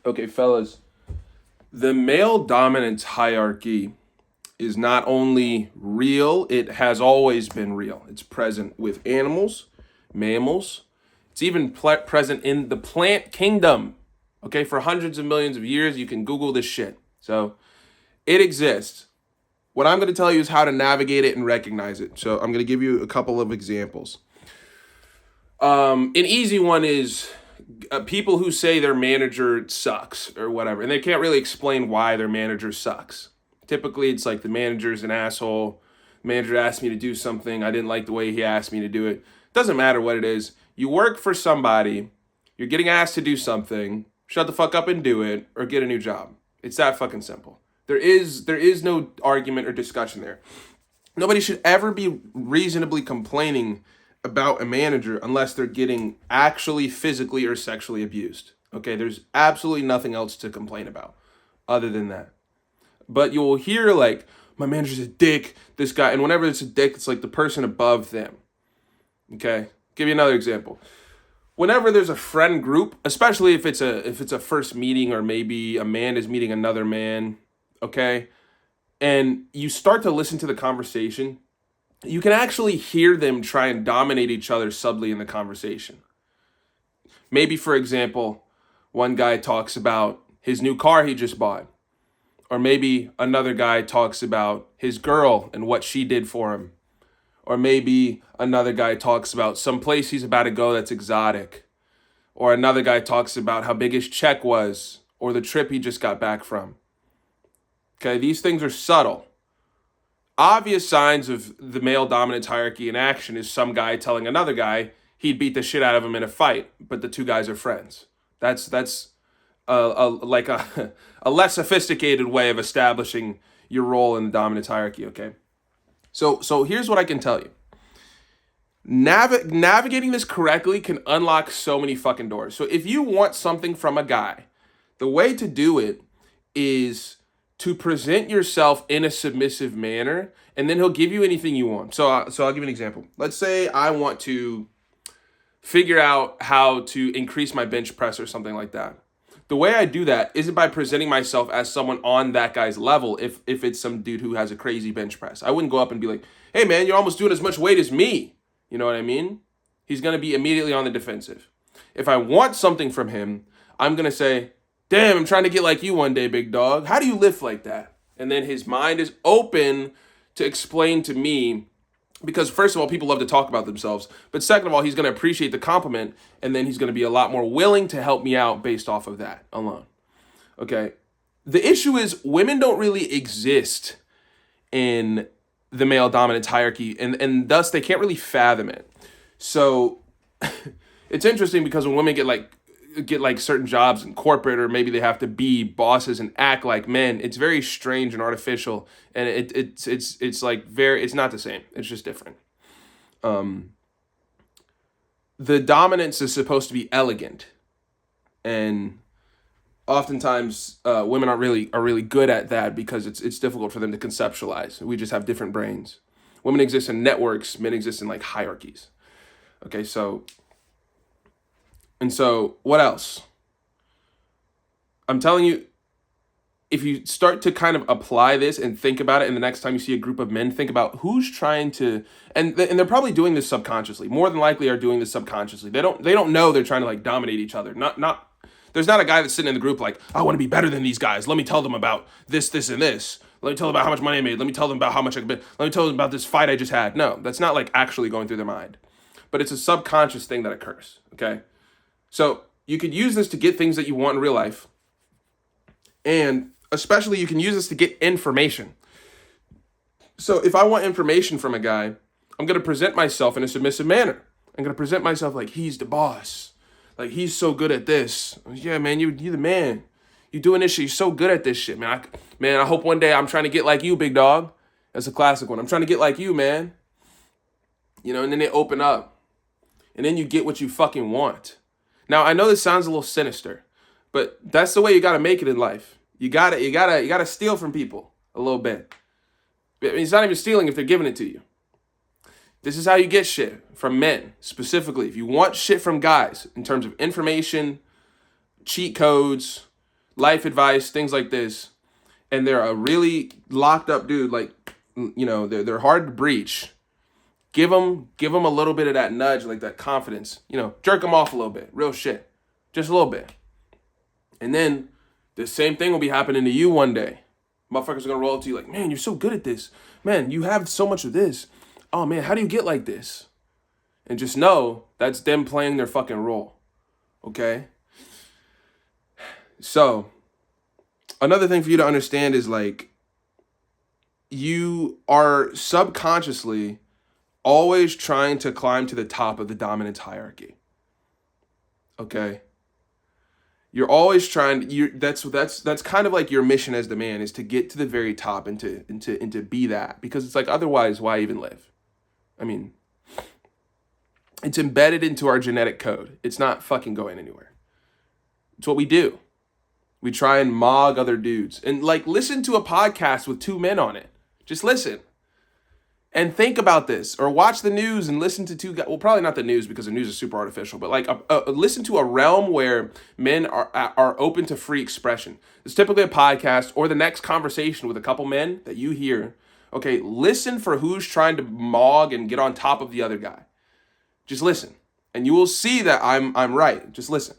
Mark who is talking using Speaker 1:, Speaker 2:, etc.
Speaker 1: Okay, fellas, the male dominance hierarchy is not only real, it has always been real. It's present with animals, mammals. It's even present in the plant kingdom. Okay, for hundreds of millions of years, you can Google this shit. So it exists. What I'm going to tell you is how to navigate it and recognize it. So I'm going to give you a couple of examples. An easy one is people who say their manager sucks or whatever, and they can't really explain why their manager sucks. Typically, it's like the manager's an asshole. The manager asked me to do something. I didn't like the way he asked me to do it. Doesn't matter what it is. You work for somebody. You're getting asked to do something. Shut the fuck up and do it, or get a new job. It's that fucking simple. There is no argument or discussion there. Nobody should ever be reasonably complaining about a manager unless they're getting actually physically or sexually abused. Okay, there's absolutely nothing else to complain about other than that. But you'll hear like, my manager's a dick, this guy, and whenever it's a dick, it's like the person above them. Okay, give you another example. Whenever there's a friend group, especially if it's a first meeting, or maybe a man is meeting another man, okay, and you start to listen to the conversation, you can actually hear them try and dominate each other subtly in the conversation. Maybe, for example, one guy talks about his new car he just bought. Or maybe another guy talks about his girl and what she did for him. Or maybe another guy talks about some place he's about to go that's exotic. Or another guy talks about how big his check was, or the trip he just got back from. Okay, these things are subtle. Obvious signs of the male dominance hierarchy in action is some guy telling another guy he'd beat the shit out of him in a fight, but the two guys are friends. That's like a less sophisticated way of establishing your role in the dominance hierarchy, okay? So here's what I can tell you. Navigating this correctly can unlock so many fucking doors. So if you want something from a guy, the way to do it is to present yourself in a submissive manner, and then he'll give you anything you want. So I'll give you an example. Let's say I want to figure out how to increase my bench press or something like that. The way I do that isn't by presenting myself as someone on that guy's level if it's some dude who has a crazy bench press. I wouldn't go up and be like, hey man, you're almost doing as much weight as me. You know what I mean? He's going to be immediately on the defensive. If I want something from him, I'm going to say, damn, I'm trying to get like you one day, big dog. How do you lift like that? And then his mind is open to explain to me, because first of all, people love to talk about themselves. But second of all, he's going to appreciate the compliment, and then he's going to be a lot more willing to help me out based off of that alone. Okay. The issue is women don't really exist in the male dominance hierarchy, and thus they can't really fathom it. So it's interesting because when women get like certain jobs in corporate, or maybe they have to be bosses and act like men, it's very strange and artificial, and it's like it's not the same. It's just different. The dominance is supposed to be elegant, and oftentimes women are really good at that because it's difficult for them to conceptualize. We just have different brains. Women exist in networks, men exist in like hierarchies. Okay, so what else? I'm telling you, if you start to kind of apply this and think about it, and the next time you see a group of men, think about who's trying to, and they're probably doing this subconsciously. More than likely are doing this subconsciously. They don't know they're trying to like dominate each other. There's not a guy that's sitting in the group like, I want to be better than these guys. Let me tell them about this, and this. Let me tell them about how much money I made. Let me tell them about how much I could bet. Let me tell them about this fight I just had. No, that's not like actually going through their mind. But it's a subconscious thing that occurs, okay? So you could use this to get things that you want in real life. And especially you can use this to get information. So if I want information from a guy, I'm going to present myself in a submissive manner. I'm going to present myself like he's the boss. Like he's so good at this. Yeah, man, you the man. You doing this shit. You're so good at this shit, man. I hope one day I'm trying to get like you, big dog. That's a classic one. I'm trying to get like you, man. You know, and then they open up. And then you get what you fucking want. Now, I know this sounds a little sinister, but that's the way you got to make it in life. You gotta steal from people a little bit. I mean, it's not even stealing if they're giving it to you. This is how you get shit from men, specifically. If you want shit from guys in terms of information, cheat codes, life advice, things like this, and they're a really locked up dude, like, they're hard to breach. Give them a little bit of that nudge, like that confidence. Jerk them off a little bit, real shit, just a little bit, and then the same thing will be happening to you one day. Motherfuckers are gonna roll up to you like, man, you're so good at this. Man, you have so much of this. Oh man, how do you get like this? And just know that's them playing their fucking role. Okay? So, another thing for you to understand is like, you are subconsciously always trying to climb to the top of the dominance hierarchy. Okay? You're always trying. That's kind of like your mission as the man, is to get to the very top and to be that, because it's like, otherwise why even live? I mean, it's embedded into our genetic code. It's not fucking going anywhere. It's what we do. We try and mog other dudes, and like, listen to a podcast with two men on it. Just listen. And think about this, or watch the news and listen to two guys. Well, probably not the news, because the news is super artificial, but like listen to a realm where men are open to free expression. It's typically a podcast or the next conversation with a couple men that you hear. Okay, listen for who's trying to mog and get on top of the other guy. Just listen, and you will see that I'm right. Just listen.